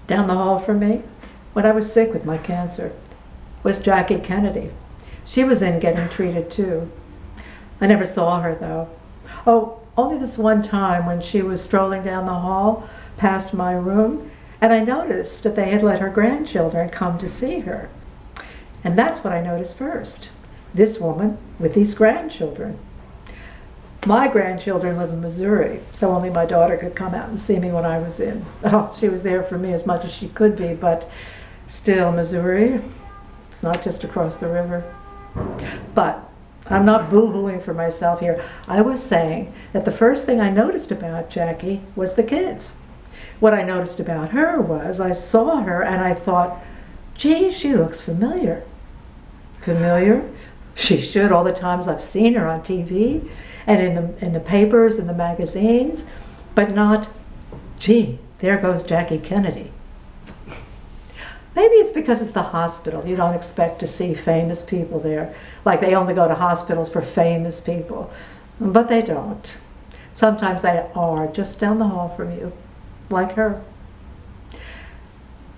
Down the hall from me, when I was sick with my cancer, was Jackie Kennedy. She was in getting treated too. I never saw her though. Oh, only this one time when she was strolling down the hall past my room, and I noticed that they had let her grandchildren come to see her. And that's what I noticed first. This woman with these grandchildren. My grandchildren live in Missouri, so only my daughter could come out and see me when I was in. Oh, she was there for me as much as she could be, but still, Missouri, it's not just across the river. But I'm not boo-hooing for myself here. I was saying that the first thing I noticed about Jackie was the kids. What I noticed about her was I saw her and I thought, gee, she looks familiar. Familiar? She should, all the times I've seen her on TV and in the papers and the magazines, but not, gee, there goes Jackie Kennedy. Maybe it's because it's the hospital. You don't expect to see famous people there. Like they only go to hospitals for famous people. But they don't. Sometimes they are just down the hall from you, like her.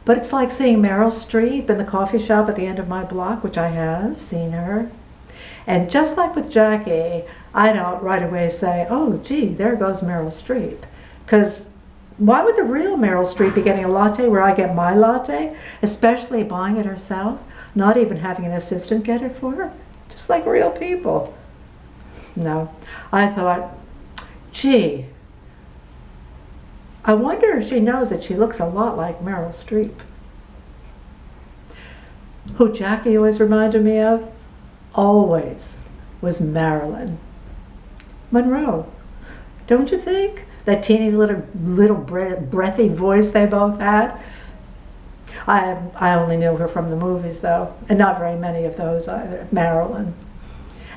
But it's like seeing Meryl Streep in the coffee shop at the end of my block, which I have seen her. And just like with Jackie, I don't right away say, oh, gee, there goes Meryl Streep. Because why would the real Meryl Streep be getting a latte where I get my latte, especially buying it herself, not even having an assistant get it for her? Just like real people. No, I thought, gee, I wonder if she knows that she looks a lot like Meryl Streep. Who Jackie always reminded me of, always, was Marilyn Monroe. Don't you think? That teeny little breathy voice they both had. I only knew her from the movies though, and not very many of those either, Marilyn.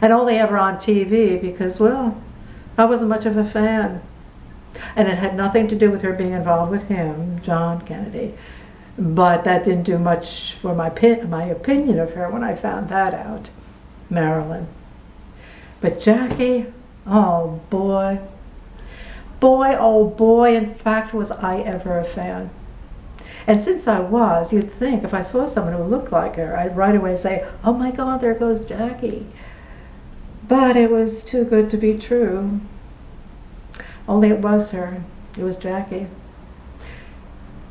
And only ever on TV because, well, I wasn't much of a fan. And it had nothing to do with her being involved with him, John Kennedy. But that didn't do much for my opinion of her when I found that out, Marilyn. But Jackie, oh boy. Boy, oh boy, in fact, was I ever a fan. And since I was, you'd think if I saw someone who looked like her, I'd right away say, oh my God, there goes Jackie. But it was too good to be true. Only it was her. It was Jackie.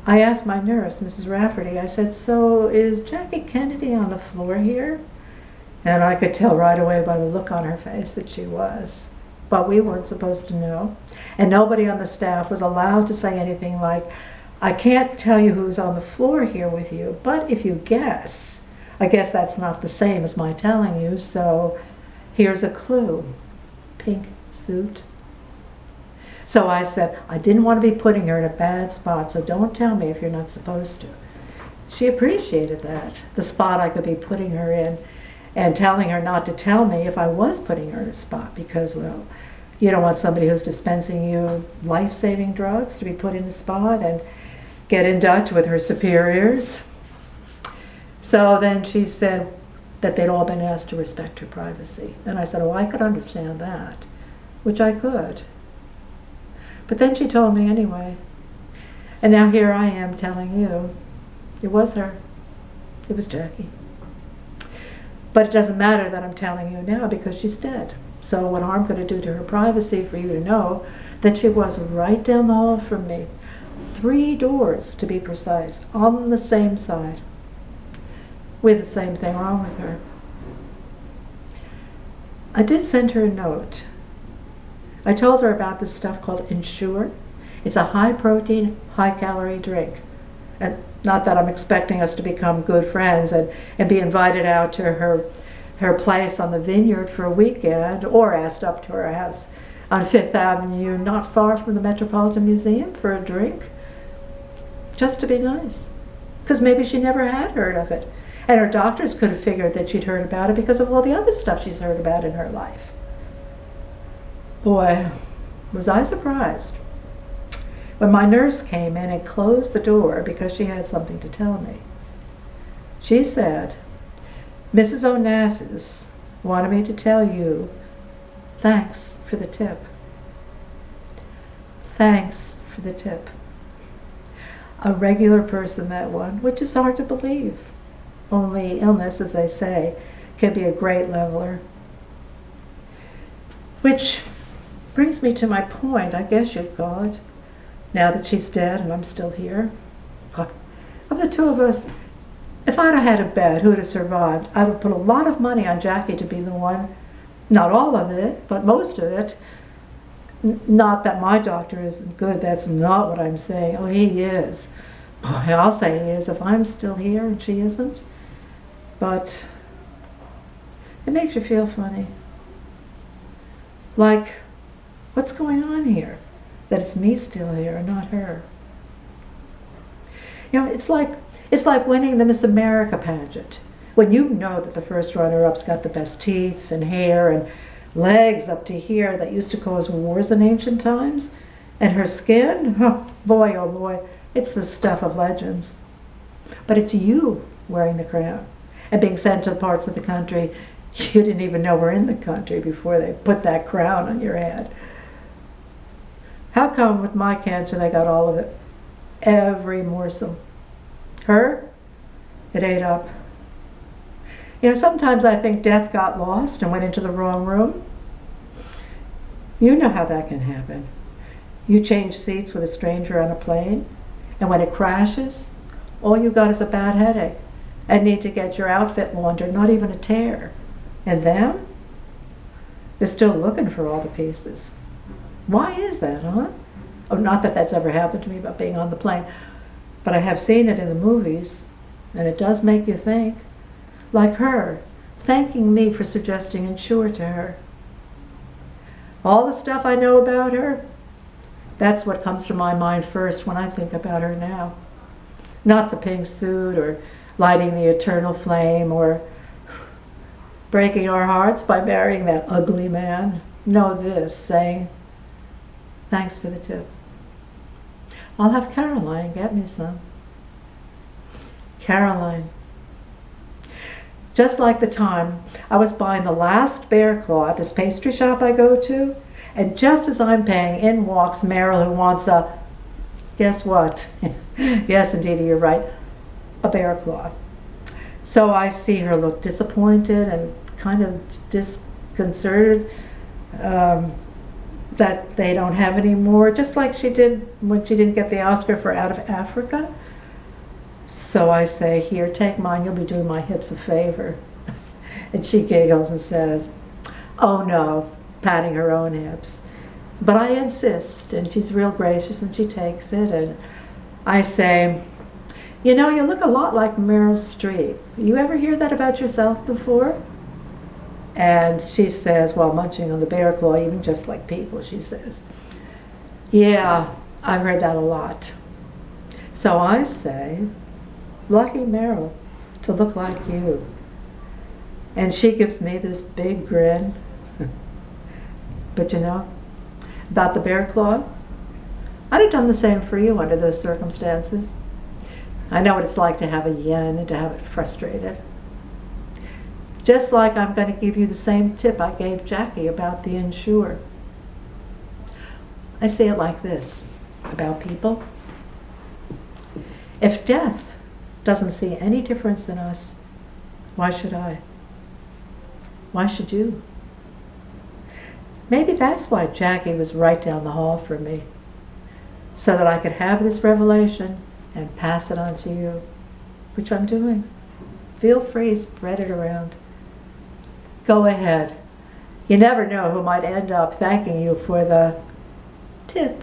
I asked my nurse, Mrs. Rafferty, I said, so is Jackie Kennedy on the floor here? And I could tell right away by the look on her face that she was. But we weren't supposed to know. And nobody on the staff was allowed to say anything like, I can't tell you who's on the floor here with you, but if you guess, I guess that's not the same as my telling you, so here's a clue. Pink suit. So I said, I didn't want to be putting her in a bad spot, so don't tell me if you're not supposed to. She appreciated that, the spot I could be putting her in, and telling her not to tell me if I was putting her in a spot, because, well, you don't want somebody who's dispensing you life-saving drugs to be put in a spot and get in touch with her superiors. So then she said that they'd all been asked to respect her privacy. And I said, oh, I could understand that, which I could. But then she told me anyway. And now here I am telling you, it was her. It was Jackie. But it doesn't matter that I'm telling you now because she's dead. So what harm could it do to her privacy for you to know that she was right down the hall from me? 3 doors, to be precise, on the same side, with the same thing wrong with her. I did send her a note. I told her about this stuff called Ensure. It's a high-protein, high-calorie drink. And not that I'm expecting us to become good friends and be invited out to her place on the vineyard for a weekend, or asked up to her house on 5th Avenue, not far from the Metropolitan Museum, for a drink. Just to be nice. Because maybe she never had heard of it. And her doctors could have figured that she'd heard about it because of all the other stuff she's heard about in her life. Boy, was I surprised when my nurse came in and closed the door because she had something to tell me. She said, Mrs. Onassis wanted me to tell you, thanks for the tip. Thanks for the tip. A regular person, that one, which is hard to believe. Only illness, as they say, can be a great leveler. Which brings me to my point, I guess you'd call it, now that she's dead and I'm still here. Of the two of us, if I'd have had a bet who would have survived, I'd have put a lot of money on Jackie to be the one. Not all of it, but most of it. Not that my doctor isn't good, that's not what I'm saying. Oh, he is. Boy, I'll say he is if I'm still here and she isn't. But it makes you feel funny. Like, what's going on here? That it's me still here and not her. You know, it's like winning the Miss America pageant. When you know that the first runner-up's got the best teeth and hair and legs up to here that used to cause wars in ancient times, and her skin, oh boy, it's the stuff of legends. But it's you wearing the crown and being sent to parts of the country you didn't even know were in the country before they put that crown on your head. How come with my cancer they got all of it? Every morsel. Her, it ate up. You know, sometimes I think death got lost and went into the wrong room. You know how that can happen. You change seats with a stranger on a plane, and when it crashes, all you got is a bad headache and need to get your outfit laundered, not even a tear. And them? They're still looking for all the pieces. Why is that, huh? Oh, not that that's ever happened to me about being on the plane, but I have seen it in the movies, and it does make you think. Like her, thanking me for suggesting Insure to her. All the stuff I know about her, that's what comes to my mind first when I think about her now. Not the pink suit or lighting the eternal flame or breaking our hearts by marrying that ugly man. Know this, saying, thanks for the tip. I'll have Caroline get me some. Caroline. Just like the time I was buying the last bear claw at this pastry shop I go to, and just as I'm paying, in walks Meryl, who wants a, guess what? Yes, indeed, you're right, a bear claw. So I see her look disappointed and kind of disconcerted that they don't have any more, just like she did when she didn't get the Oscar for Out of Africa. So I say, here, take mine, you'll be doing my hips a favor. And she giggles and says, oh no, patting her own hips. But I insist, and she's real gracious, and she takes it, and I say, you know, you look a lot like Meryl Streep. You ever hear that about yourself before? And she says, while munching on the bear claw, even just like people, she says, yeah, I've heard that a lot. So I say, lucky Meryl to look like you. And she gives me this big grin. But you know, about the bear claw, I'd have done the same for you under those circumstances. I know what it's like to have a yen and to have it frustrated. Just like I'm going to give you the same tip I gave Jackie about the Insure. I say it like this about people. If death doesn't see any difference in us, why should I? Why should you? Maybe that's why Jackie was right down the hall from me, so that I could have this revelation and pass it on to you, which I'm doing. Feel free, spread it around. Go ahead. You never know who might end up thanking you for the tip.